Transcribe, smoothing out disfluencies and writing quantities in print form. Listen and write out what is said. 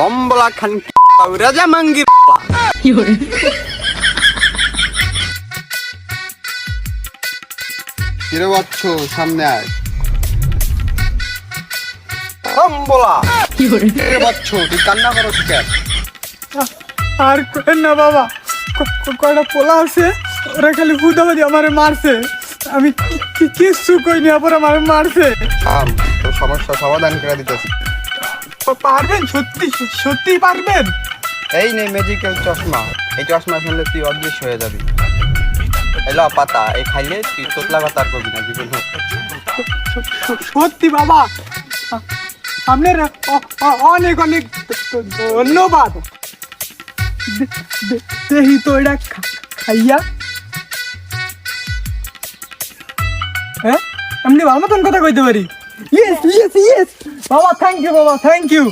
বম্বলা খান রাজা মাঙ্গি। কিরে বাচ্চু সামনে আয়। বম্বলা কিরে বাচ্চু তুই কান্না করো কেন? আর করেন না বাবা, কয়টা পোলা আছে ওরা খালি হুদাহুদি আমারে মারছে, আমি কিচ্ছু কইনি আবার আমারে মারছে। তোর সমস্যা সমাধান করে দিতেছি। পারবেন? সত্যি সত্যি পারবেন? এই নে ম্যাজিক্যাল চশমা, এই চশমা শুনলে তুই অদৃশ্য হয়ে যাবি। এলো পাতা, এই খাইলে তুই তোতলা পাতা আর করবি না জীবন। সত্যি বাবা, আপনার অনেক অনেক ধন্যবাদ। দেখি তো এটা খাইয়া। হ্যাঁ, আপনি ভালো মতন কথা কইতে পারি। ইয়েস ইয়েস ইয়েস বাবা, থ্যাংক ইউ বাবা, থ্যাংক ইউ।